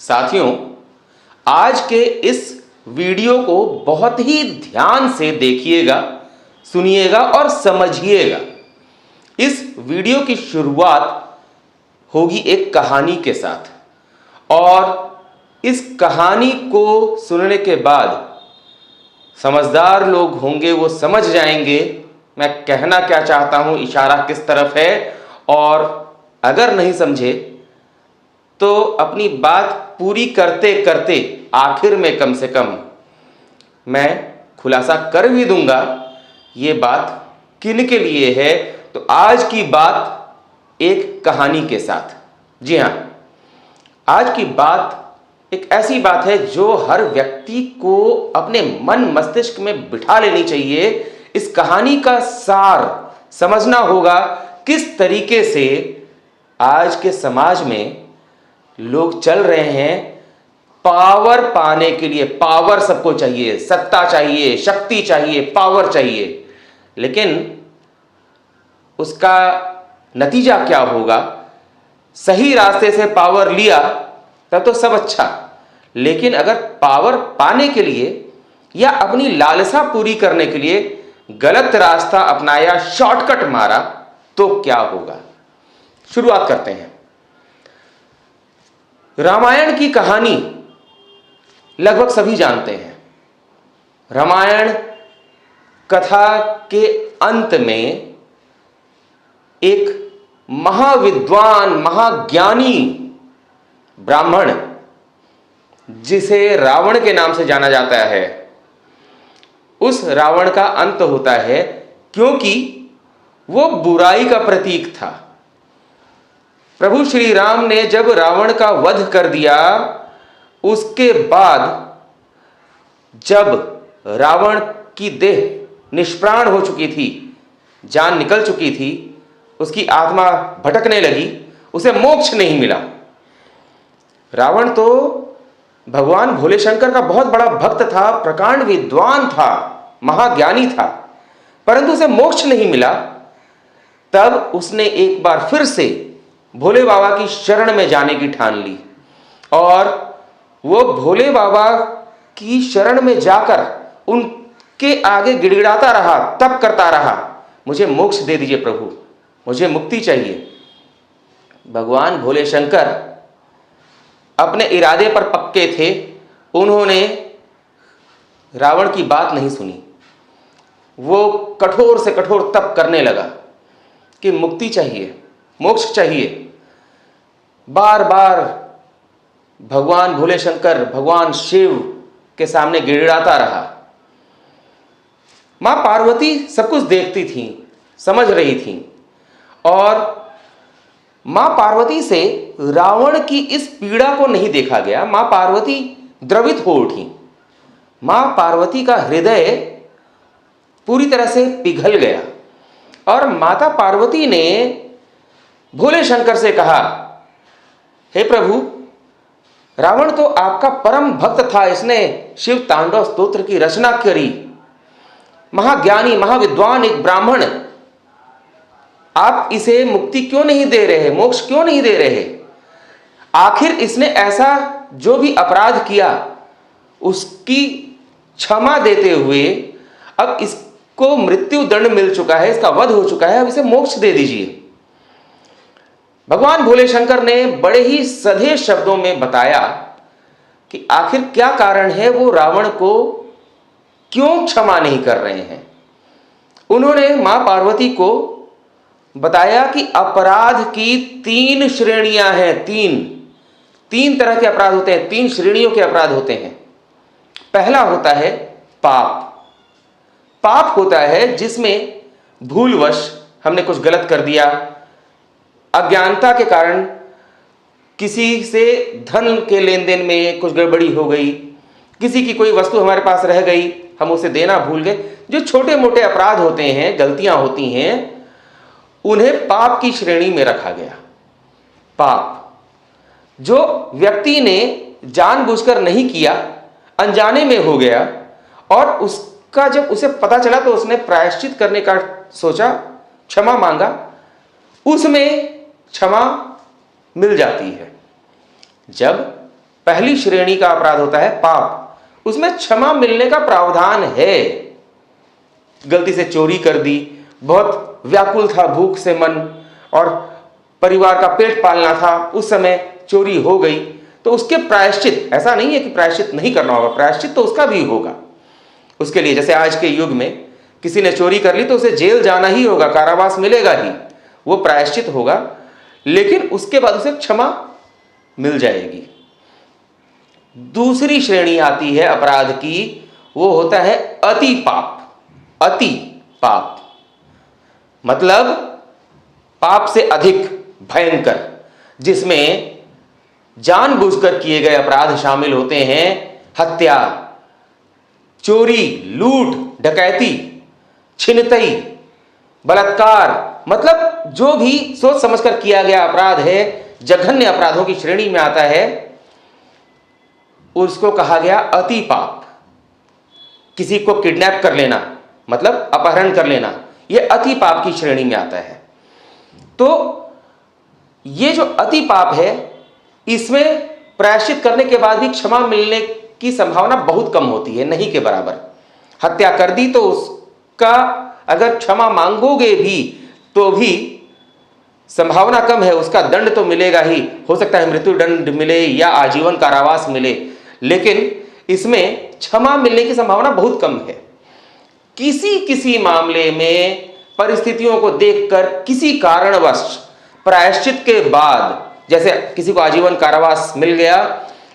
साथियों, आज के इस वीडियो को बहुत ही ध्यान से देखिएगा, सुनिएगा और समझिएगा। इस वीडियो की शुरुआत होगी एक कहानी के साथ और इस कहानी को सुनने के बाद समझदार लोग होंगे, वो समझ जाएंगे मैं कहना क्या चाहता हूं, इशारा किस तरफ है। और अगर नहीं समझे तो अपनी बात पूरी करते करते आखिर में कम से कम मैं खुलासा कर भी दूंगा ये बात किन के लिए है। तो आज की बात एक कहानी के साथ। जी हां, आज की बात एक ऐसी बात है जो हर व्यक्ति को अपने मन मस्तिष्क में बिठा लेनी चाहिए। इस कहानी का सार समझना होगा, किस तरीके से आज के समाज में लोग चल रहे हैं पावर पाने के लिए। पावर सबको चाहिए, सत्ता चाहिए, शक्ति चाहिए, पावर चाहिए, लेकिन उसका नतीजा क्या होगा? सही रास्ते से पावर लिया तब तो सब अच्छा, लेकिन अगर पावर पाने के लिए या अपनी लालसा पूरी करने के लिए गलत रास्ता अपनाया, शॉर्टकट मारा, तो क्या होगा? शुरुआत करते हैं। रामायण की कहानी लगभग सभी जानते हैं। रामायण कथा के अंत में एक महाविद्वान, महाज्ञानी ब्राह्मण, जिसे रावण के नाम से जाना जाता है, उस रावण का अंत होता है, क्योंकि वो बुराई का प्रतीक था। प्रभु श्री राम ने जब रावण का वध कर दिया, उसके बाद जब रावण की देह निष्प्राण हो चुकी थी, जान निकल चुकी थी, उसकी आत्मा भटकने लगी, उसे मोक्ष नहीं मिला। रावण तो भगवान भोले शंकर का बहुत बड़ा भक्त था, प्रकांड विद्वान था, महाज्ञानी था, परंतु उसे मोक्ष नहीं मिला। तब उसने एक बार फिर से भोले बाबा की शरण में जाने की ठान ली और वो भोले बाबा की शरण में जाकर उनके आगे गिड़गिड़ाता रहा, तप करता रहा, मुझे मोक्ष दे दीजिए प्रभु, मुझे मुक्ति चाहिए। भगवान भोले शंकर अपने इरादे पर पक्के थे, उन्होंने रावण की बात नहीं सुनी। वो कठोर से कठोर तप करने लगा कि मुक्ति चाहिए, मोक्ष चाहिए। बार बार भगवान भोले शंकर, भगवान शिव के सामने गिड़गिड़ाता रहा। मां पार्वती सब कुछ देखती थी, समझ रही थी, और मां पार्वती से रावण की इस पीड़ा को नहीं देखा गया। मां पार्वती द्रवित हो उठी। मां पार्वती का हृदय पूरी तरह से पिघल गया और माता पार्वती ने भोले शंकर से कहा, हे प्रभु, रावण तो आपका परम भक्त था, इसने शिव तांडव स्तोत्र की रचना करी, महाज्ञानी, महाविद्वान, एक ब्राह्मण, आप इसे मुक्ति क्यों नहीं दे रहे, मोक्ष क्यों नहीं दे रहे? आखिर इसने ऐसा जो भी अपराध किया उसकी क्षमा देते हुए अब इसको मृत्यु दंड मिल चुका है, इसका वध हो चुका है, अब इसे मोक्ष दे दीजिए। भगवान भोले शंकर ने बड़े ही सधे शब्दों में बताया कि आखिर क्या कारण है, वो रावण को क्यों क्षमा नहीं कर रहे हैं। उन्होंने मां पार्वती को बताया कि अपराध की 3 श्रेणियां हैं। तीन तरह के अपराध होते हैं, 3 श्रेणियों के अपराध होते हैं। पहला होता है पाप। पाप होता है जिसमें भूलवश हमने कुछ गलत कर दिया, अज्ञानता के कारण किसी से धन के लेन देन में कुछ गड़बड़ी हो गई, किसी की कोई वस्तु हमारे पास रह गई, हम उसे देना भूल गए। जो छोटे मोटे अपराध होते हैं, गलतियां होती हैं, उन्हें पाप की श्रेणी में रखा गया। पाप जो व्यक्ति ने जानबूझकर नहीं किया, अनजाने में हो गया, और उसका जब उसे पता चला तो उसने प्रायश्चित करने का सोचा, क्षमा मांगा, उसमें क्षमा मिल जाती है। जब पहली श्रेणी का अपराध होता है पाप, उसमें क्षमा मिलने का प्रावधान है। गलती से चोरी कर दी, बहुत व्याकुल था भूख से मन और परिवार का पेट पालना था, उस समय चोरी हो गई, तो उसके प्रायश्चित, ऐसा नहीं है कि प्रायश्चित नहीं करना होगा, प्रायश्चित तो उसका भी होगा। उसके लिए जैसे आज के युग में किसी ने चोरी कर ली तो उसे जेल जाना ही होगा, कारावास मिलेगा ही, वो प्रायश्चित होगा, लेकिन उसके बाद उसे क्षमा मिल जाएगी। दूसरी श्रेणी आती है अपराध की, वो होता है अति पाप। अति पाप मतलब पाप से अधिक भयंकर, जिसमें जानबूझकर किए गए अपराध शामिल होते हैं। हत्या, चोरी, लूट, डकैती, छिनतई, बलात्कार, मतलब जो भी सोच समझकर किया गया अपराध है, जघन्य अपराधों की श्रेणी में आता है, उसको कहा गया अति पाप। किसी को किडनैप कर लेना मतलब अपहरण कर लेना, यह अति पाप की श्रेणी में आता है। तो ये जो अति पाप है, इसमें प्रायश्चित करने के बाद भी क्षमा मिलने की संभावना बहुत कम होती है, नहीं के बराबर। हत्या कर दी तो उसका अगर क्षमा मांगोगे भी तो भी संभावना कम है, उसका दंड तो मिलेगा ही, हो सकता है मृत्यु दंड मिले या आजीवन कारावास मिले, लेकिन इसमें क्षमा मिलने की संभावना बहुत कम है। किसी किसी मामले में परिस्थितियों को देखकर किसी कारणवश प्रायश्चित के बाद, जैसे किसी को आजीवन कारावास मिल गया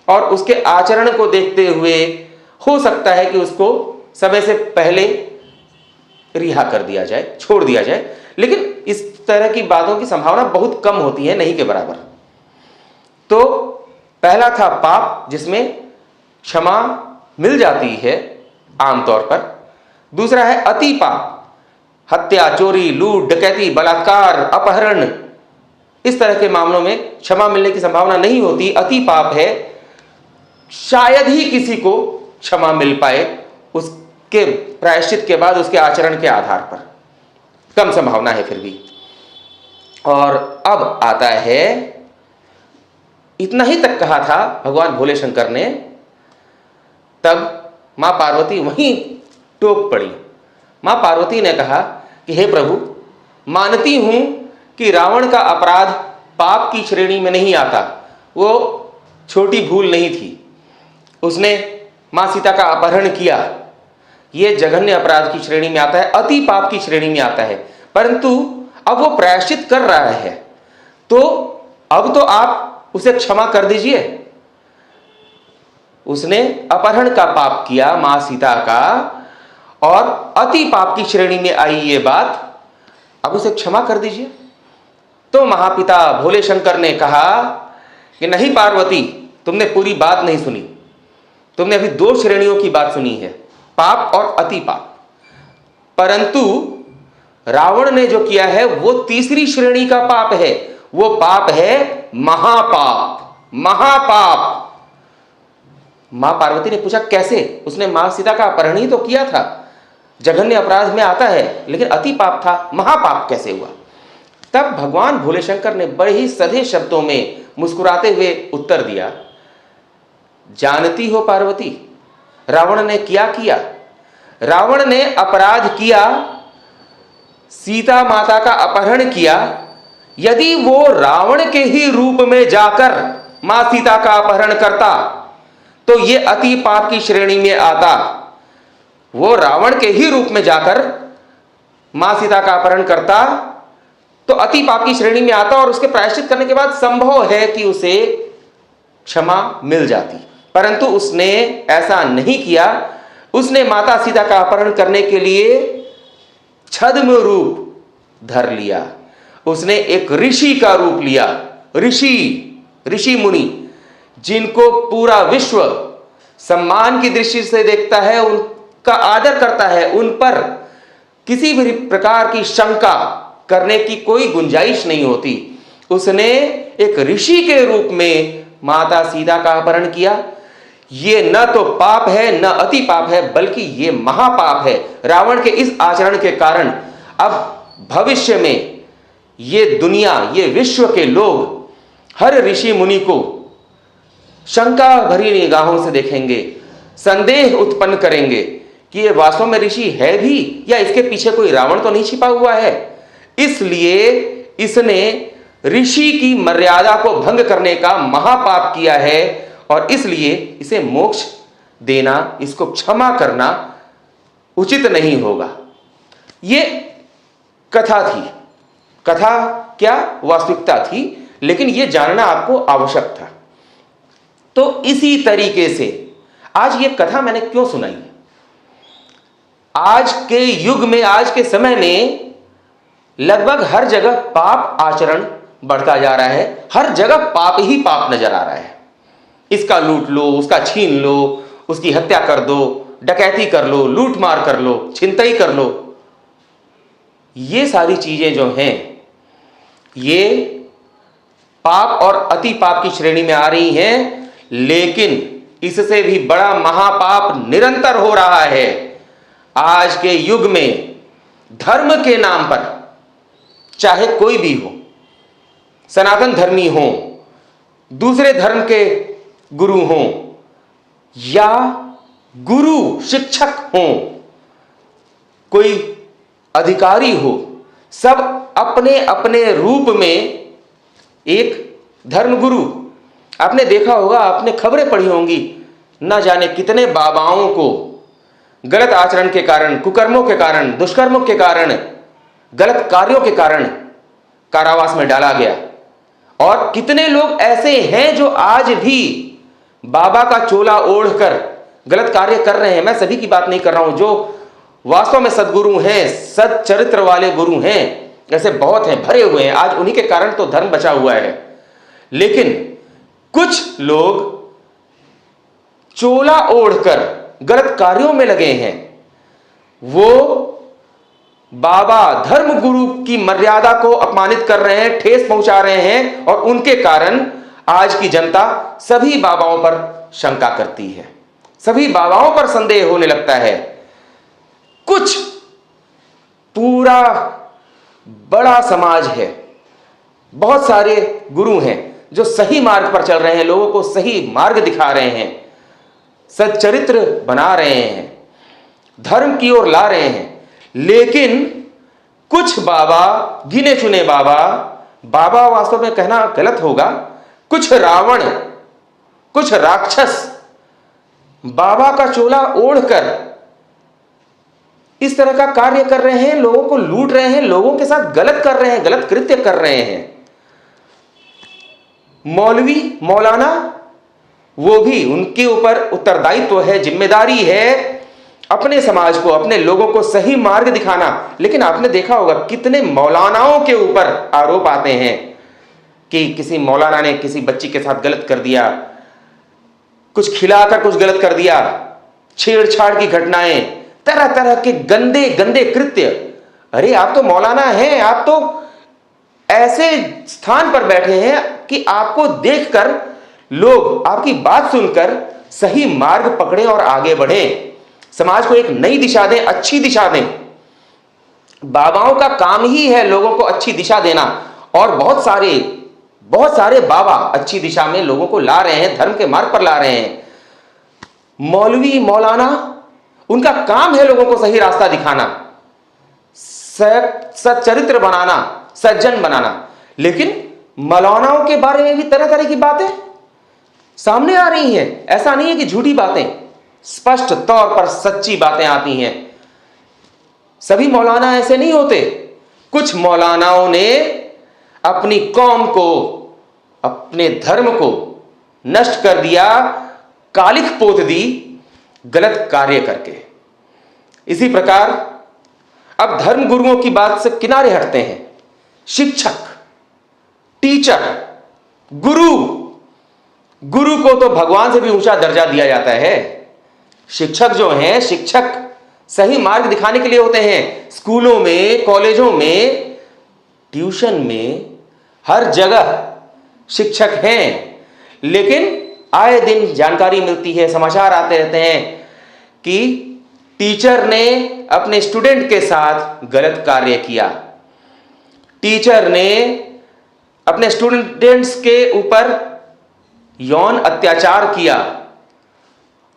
और उसके आचरण को देखते हुए हो सकता है कि उसको समय से पहले रिहा कर दिया जाए, छोड़ दिया जाए, लेकिन इस तरह की बातों की संभावना बहुत कम होती है, नहीं के बराबर। तो पहला था पाप, जिसमें क्षमा मिल जाती है आमतौर पर। दूसरा है अति पाप, हत्या, चोरी, लूट, डकैती, बलात्कार, अपहरण, इस तरह के मामलों में क्षमा मिलने की संभावना नहीं होती। अति पाप है, शायद ही किसी को क्षमा मिल पाए उसके प्रायश्चित के बाद, उसके आचरण के आधार पर कम संभावना है फिर भी। और अब आता है, इतना ही तक कहा था भगवान भोले शंकर ने, तब मां पार्वती वहीं टोक पड़ी। मां पार्वती ने कहा कि हे प्रभु, मानती हूं कि रावण का अपराध पाप की श्रेणी में नहीं आता, वो छोटी भूल नहीं थी, उसने मां सीता का अपहरण किया, यह जघन्य अपराध की श्रेणी में आता है, अति पाप की श्रेणी में आता है। परंतु अब वो प्रायश्चित कर रहा है, तो अब तो आप उसे क्षमा कर दीजिए। उसने अपहरण का पाप किया मां सीता का, और अति पाप की श्रेणी में आई ये बात, अब उसे क्षमा कर दीजिए। तो महापिता भोले शंकर ने कहा कि नहीं पार्वती, तुमने पूरी बात नहीं सुनी, तुमने अभी दो श्रेणियों की बात सुनी है, पाप और अति पाप। परंतु रावण ने जो किया है वो तीसरी श्रेणी का पाप है, वो पाप है महापाप। महापाप। मां पार्वती ने पूछा कैसे? उसने मां सीता का अपहरण ही तो किया था, जघन्य अपराध में आता है, लेकिन अति पाप था, महापाप कैसे हुआ? तब भगवान भोले शंकर ने बड़े ही सधे शब्दों में मुस्कुराते हुए उत्तर दिया, जानती हो पार्वती, रावण ने क्या किया? रावण ने अपराध किया, सीता माता का अपहरण किया। यदि वो रावण के ही रूप में जाकर मां सीता का अपहरण करता तो ये अति पाप की श्रेणी में आता। वो रावण के ही रूप में जाकर मां सीता का अपहरण करता तो अति पाप की श्रेणी में आता, और उसके प्रायश्चित करने के बाद संभव है कि उसे क्षमा मिल जाती। परंतु उसने ऐसा नहीं किया। उसने माता सीता का अपहरण करने के लिए छद्म रूप धर लिया। उसने एक ऋषि का रूप लिया। ऋषि मुनि, जिनको पूरा विश्व सम्मान की दृष्टि से देखता है, उनका आदर करता है, उन पर किसी भी प्रकार की शंका करने की कोई गुंजाइश नहीं होती। उसने एक ऋषि के रूप में माता सीता का अपहरण किया। ये न तो पाप है न अति पाप है, बल्कि ये महापाप है। रावण के इस आचरण के कारण अब भविष्य में ये दुनिया, ये विश्व के लोग हर ऋषि मुनि को शंका भरी निगाहों से देखेंगे, संदेह उत्पन्न करेंगे कि ये वास्तव में ऋषि है भी या इसके पीछे कोई रावण तो नहीं छिपा हुआ है। इसलिए इसने ऋषि की मर्यादा को भंग करने का महापाप किया है और इसलिए इसे मोक्ष देना, इसको क्षमा करना उचित नहीं होगा। ये कथा थी। कथा क्या वास्तविकता थी, लेकिन यह जानना आपको आवश्यक था। तो इसी तरीके से आज ये कथा मैंने क्यों सुनाई? आज के युग में, आज के समय में लगभग हर जगह पाप आचरण बढ़ता जा रहा है। हर जगह पाप ही पाप नजर आ रहा है। इसका लूट लो, उसका छीन लो, उसकी हत्या कर दो, डकैती कर लो, लूट मार कर लो, छिनतई कर लो। ये सारी चीजें जो हैं ये पाप और अति पाप की श्रेणी में आ रही हैं, लेकिन इससे भी बड़ा महापाप निरंतर हो रहा है। आज के युग में धर्म के नाम पर, चाहे कोई भी हो, सनातन धर्मी हो, दूसरे धर्म के गुरु हो या गुरु शिक्षक हो, कोई अधिकारी हो, सब अपने अपने रूप में एक धर्मगुरु। आपने देखा होगा, आपने खबरें पढ़ी होंगी, न जाने कितने बाबाओं को गलत आचरण के कारण, कुकर्मों के कारण, दुष्कर्मों के कारण, गलत कार्यों के कारण कारावास में डाला गया। और कितने लोग ऐसे हैं जो आज भी बाबा का चोला ओढ़कर गलत कार्य कर रहे हैं। मैं सभी की बात नहीं कर रहा हूं, जो वास्तव में सद्गुरु हैं, सच्चरित्र वाले गुरु हैं, ऐसे बहुत हैं, भरे हुए हैं। आज उन्हीं के कारण तो धर्म बचा हुआ है। लेकिन कुछ लोग चोला ओढ़कर गलत कार्यों में लगे हैं। वो बाबा धर्म गुरु की मर्यादा को अपमानित कर रहे हैं, ठेस पहुंचा रहे हैं, और उनके कारण आज की जनता सभी बाबाओं पर शंका करती है, सभी बाबाओं पर संदेह होने लगता है। कुछ पूरा बड़ा समाज है, बहुत सारे गुरु हैं जो सही मार्ग पर चल रहे हैं, लोगों को सही मार्ग दिखा रहे हैं, सच्चरित्र बना रहे हैं, धर्म की ओर ला रहे हैं। लेकिन कुछ बाबा, गिने चुने बाबा, बाबा वास्तव में कहना गलत होगा, कुछ रावण, कुछ राक्षस बाबा का चोला ओढ़कर इस तरह का कार्य कर रहे हैं, लोगों को लूट रहे हैं, लोगों के साथ गलत कर रहे हैं, गलत कृत्य कर रहे हैं। मौलवी, मौलाना, वो भी, उनके ऊपर उत्तरदायित्व है, जिम्मेदारी है अपने समाज को, अपने लोगों को सही मार्ग दिखाना। लेकिन आपने देखा होगा कितने मौलानाओं के ऊपर आरोप आते हैं कि किसी मौलाना ने किसी बच्ची के साथ गलत कर दिया, कुछ खिलाकर कुछ गलत कर दिया, छेड़छाड़ की घटनाएं, तरह तरह के गंदे गंदे कृत्य। अरे आप तो मौलाना हैं, आप तो ऐसे स्थान पर बैठे हैं कि आपको देखकर लोग, आपकी बात सुनकर सही मार्ग पकड़ें और आगे बढ़ें, समाज को एक नई दिशा दें, अच्छी दिशा दें। बाबाओं का काम ही है लोगों को अच्छी दिशा देना, और बहुत सारे बाबा अच्छी दिशा में लोगों को ला रहे हैं, धर्म के मार्ग पर ला रहे हैं। मौलवी, मौलाना, उनका काम है लोगों को सही रास्ता दिखाना, सच्चरित्र बनाना, सज्जन बनाना। लेकिन मौलानाओं के बारे में भी तरह तरह की बातें सामने आ रही हैं। ऐसा नहीं है कि झूठी बातें, स्पष्ट तौर पर सच्ची बातें आती हैं। सभी मौलाना ऐसे नहीं होते। कुछ मौलानाओं ने अपनी कौम को, अपने धर्म को नष्ट कर दिया, कालिख पोत दी गलत कार्य करके। इसी प्रकार अब धर्म गुरुओं की बात से किनारे हटते हैं। शिक्षक, टीचर, गुरु को तो भगवान से भी ऊंचा दर्जा दिया जाता है। शिक्षक जो हैं, शिक्षक सही मार्ग दिखाने के लिए होते हैं। स्कूलों में, कॉलेजों में, ट्यूशन में, हर जगह शिक्षक हैं। लेकिन आए दिन जानकारी मिलती है, समाचार आते रहते हैं कि टीचर ने अपने स्टूडेंट के साथ गलत कार्य किया, टीचर ने अपने स्टूडेंट्स के ऊपर यौन अत्याचार किया,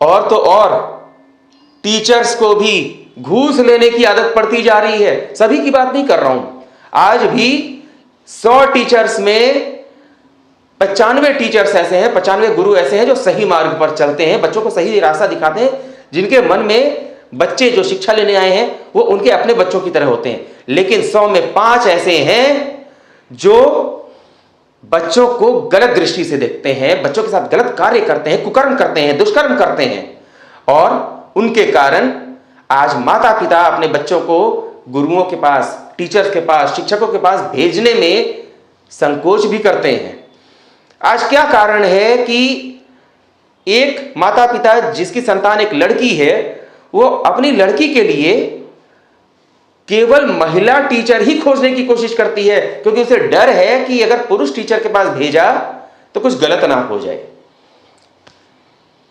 और तो और टीचर्स को भी घूस लेने की आदत पड़ती जा रही है। सभी की बात नहीं कर रहा हूं, आज भी 100 टीचर्स में 95 टीचर्स ऐसे हैं, 95 गुरु ऐसे हैं जो सही मार्ग पर चलते हैं, बच्चों को सही रास्ता दिखाते हैं, जिनके मन में बच्चे जो शिक्षा लेने आए हैं वो उनके अपने बच्चों की तरह होते हैं। लेकिन 100 में 5 ऐसे हैं जो बच्चों को गलत दृष्टि से देखते हैं, बच्चों के साथ गलत कार्य करते हैं, कुकर्म करते हैं, दुष्कर्म करते हैं, और उनके कारण आज माता पिता अपने बच्चों को गुरुओं के पास, टीचर्स के पास, शिक्षकों के पास भेजने में संकोच भी करते हैं। आज क्या कारण है कि एक माता पिता जिसकी संतान एक लड़की है, वो अपनी लड़की के लिए केवल महिला टीचर ही खोजने की कोशिश करती है, क्योंकि उसे डर है कि अगर पुरुष टीचर के पास भेजा तो कुछ गलत ना हो जाए।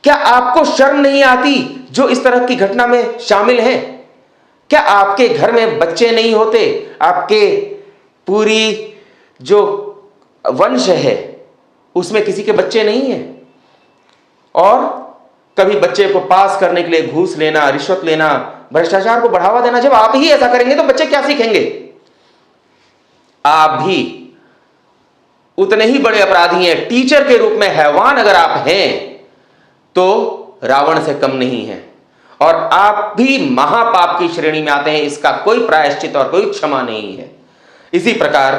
क्या आपको शर्म नहीं आती जो इस तरह की घटना में शामिल हैं? क्या आपके घर में बच्चे नहीं होते? आपके पूरी जो वंश है उसमें किसी के बच्चे नहीं हैं? और कभी बच्चे को पास करने के लिए घूस लेना, रिश्वत लेना, भ्रष्टाचार को बढ़ावा देना। जब आप ही ऐसा करेंगे तो बच्चे क्या सीखेंगे? आप भी उतने ही बड़े अपराधी हैं। टीचर के रूप में हैवान अगर आप हैं तो रावण से कम नहीं है, और आप भी महापाप की श्रेणी में आते हैं। इसका कोई प्रायश्चित और कोई क्षमा नहीं है। इसी प्रकार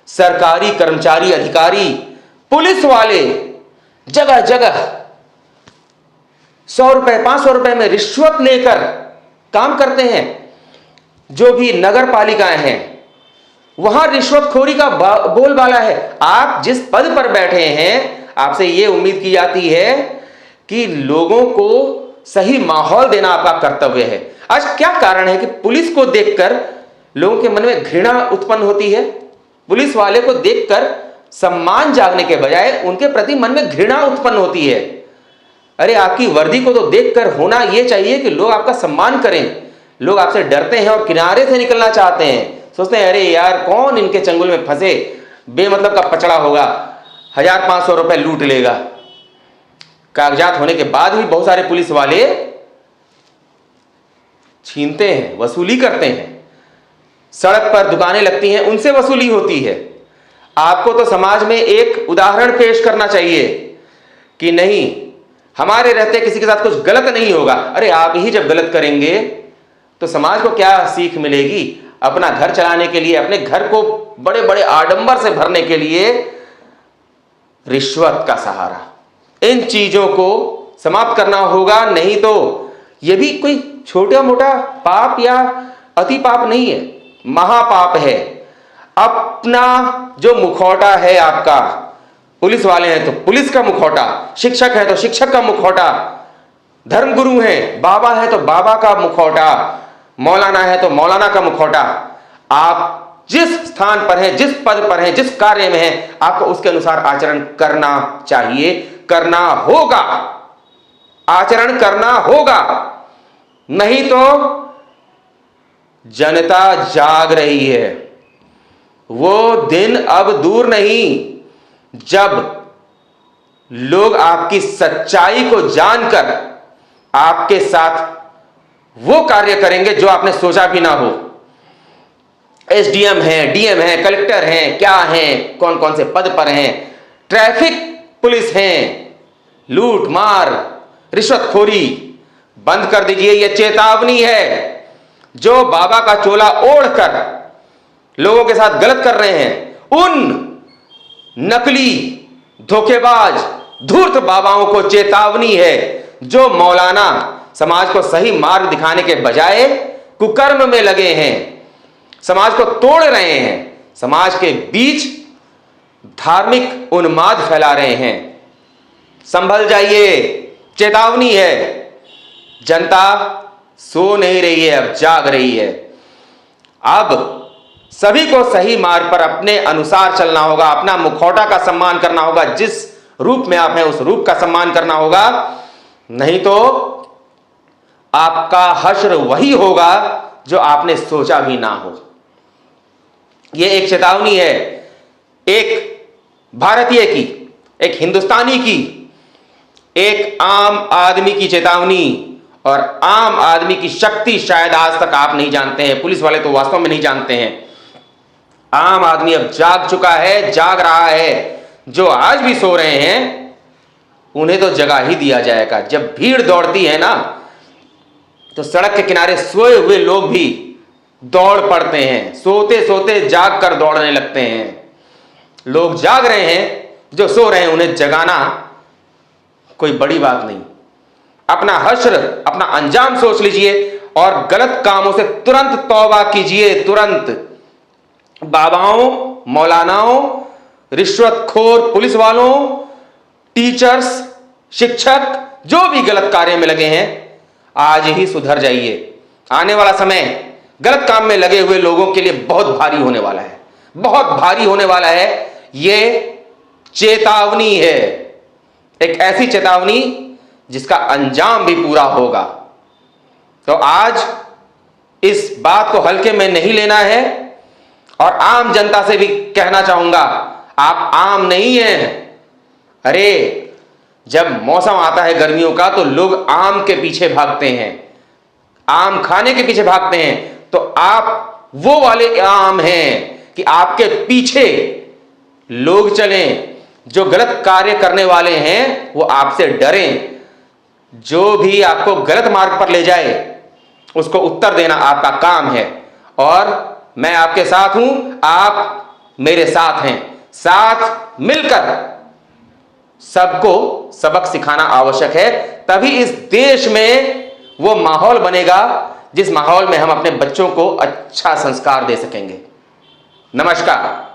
सरकारी कर्मचारी, अधिकारी, पुलिस वाले जगह जगह 100 रुपए, 500 रुपए में रिश्वत लेकर काम करते हैं। जो भी नगर पालिकाएं हैं वहां रिश्वतखोरी का बोलबाला है। आप जिस पद पर बैठे हैं, आपसे यह उम्मीद की जाती है कि लोगों को सही माहौल देना आपका कर्तव्य है। आज क्या कारण है कि पुलिस को देखकर लोगों के मन में घृणा उत्पन्न होती है? पुलिस वाले को देखकर सम्मान जागने के बजाय उनके प्रति मन में घृणा उत्पन्न होती है। अरे आपकी वर्दी को तो देखकर होना यह चाहिए कि लोग आपका सम्मान करें। लोग आपसे डरते हैं और किनारे से निकलना चाहते हैं, सोचते हैं अरे यार कौन इनके चंगुल में फंसे, बेमतलब का पचड़ा होगा, 1500 रुपए लूट लेगा। कागजात होने के बाद भी बहुत सारे पुलिस वाले छीनते हैं, वसूली करते हैं। सड़क पर दुकानें लगती हैं, उनसे वसूली होती है। आपको तो समाज में एक उदाहरण पेश करना चाहिए कि नहीं, हमारे रहते किसी के साथ कुछ गलत नहीं होगा। अरे आप ही जब गलत करेंगे तो समाज को क्या सीख मिलेगी? अपना घर चलाने के लिए, अपने घर को बड़े बड़े आडंबर से भरने के लिए रिश्वत का सहारा। इन चीजों को समाप्त करना होगा, नहीं तो यह भी कोई छोटा मोटा पाप या अति पाप नहीं है, महापाप है। अपना जो मुखौटा है आपका, पुलिस वाले हैं तो पुलिस का मुखौटा, शिक्षक है तो शिक्षक का मुखौटा, धर्मगुरु हैं, बाबा है तो बाबा का मुखौटा, मौलाना है तो मौलाना का मुखौटा। आप जिस स्थान पर हैं, जिस पद पर हैं, जिस कार्य में हैं, आपको उसके अनुसार आचरण करना चाहिए, करना होगा, आचरण करना होगा। नहीं तो जनता जाग रही है। वो दिन अब दूर नहीं जब लोग आपकी सच्चाई को जानकर आपके साथ वो कार्य करेंगे जो आपने सोचा भी ना हो। एसडीएम हैं, डीएम हैं, कलेक्टर हैं, क्या हैं, कौन कौन से पद पर हैं, ट्रैफिक पुलिस हैं, लूट मार, रिश्वतखोरी बंद कर दीजिए। यह चेतावनी है। जो बाबा का चोला ओढ़कर लोगों के साथ गलत कर रहे हैं, उन नकली, धोखेबाज, धूर्त बाबाओं को चेतावनी है। जो मौलाना समाज को सही मार्ग दिखाने के बजाय कुकर्म में लगे हैं, समाज को तोड़ रहे हैं, समाज के बीच धार्मिक उन्माद फैला रहे हैं, संभल जाइए, चेतावनी है। जनता सो नहीं रही है, अब जाग रही है। अब सभी को सही मार्ग पर अपने अनुसार चलना होगा, अपना मुखौटा का सम्मान करना होगा, जिस रूप में आप हैं उस रूप का सम्मान करना होगा। नहीं तो आपका हश्र वही होगा जो आपने सोचा भी ना हो। यह एक चेतावनी है, एक भारतीय की, एक हिंदुस्तानी की, एक आम आदमी की चेतावनी और आम आदमी की शक्ति शायद आज तक आप नहीं जानते हैं, पुलिस वाले तो वास्तव में नहीं जानते हैं। आम आदमी अब जाग चुका है, जाग रहा है। जो आज भी सो रहे हैं उन्हें तो जगा ही दिया जाएगा। जब भीड़ दौड़ती है ना तो सड़क के किनारे सोए हुए लोग भी दौड़ पड़ते हैं, सोते सोते जाग कर दौड़ने लगते हैं। लोग जाग रहे हैं, जो सो रहे हैं उन्हें जगाना कोई बड़ी बात नहीं। अपना हश्र, अपना अंजाम सोच लीजिए और गलत कामों से तुरंत तौबा कीजिए। तुरंत बाबाओं, मौलानाओं, रिश्वतखोर पुलिस वालों, टीचर्स, शिक्षक जो भी गलत कार्य में लगे हैं आज ही सुधर जाइए। आने वाला समय गलत काम में लगे हुए लोगों के लिए बहुत भारी होने वाला है, बहुत भारी होने वाला है। यह चेतावनी है, एक ऐसी चेतावनी जिसका अंजाम भी पूरा होगा। तो आज इस बात को हल्के में नहीं लेना है और आम जनता से भी कहना चाहूंगा, आप आम नहीं हैं। अरे जब मौसम आता है गर्मियों का तो लोग आम के पीछे भागते हैं, आम खाने के पीछे भागते हैं। तो आप वो वाले आम हैं कि आपके पीछे लोग चलें, जो गलत कार्य करने वाले हैं वो आपसे डरें। जो भी आपको गलत मार्ग पर ले जाए उसको उत्तर देना आपका काम है और मैं आपके साथ हूं, आप मेरे साथ हैं। साथ मिलकर सबको सबक सिखाना आवश्यक है, तभी इस देश में वो माहौल बनेगा जिस माहौल में हम अपने बच्चों को अच्छा संस्कार दे सकेंगे। नमस्कार।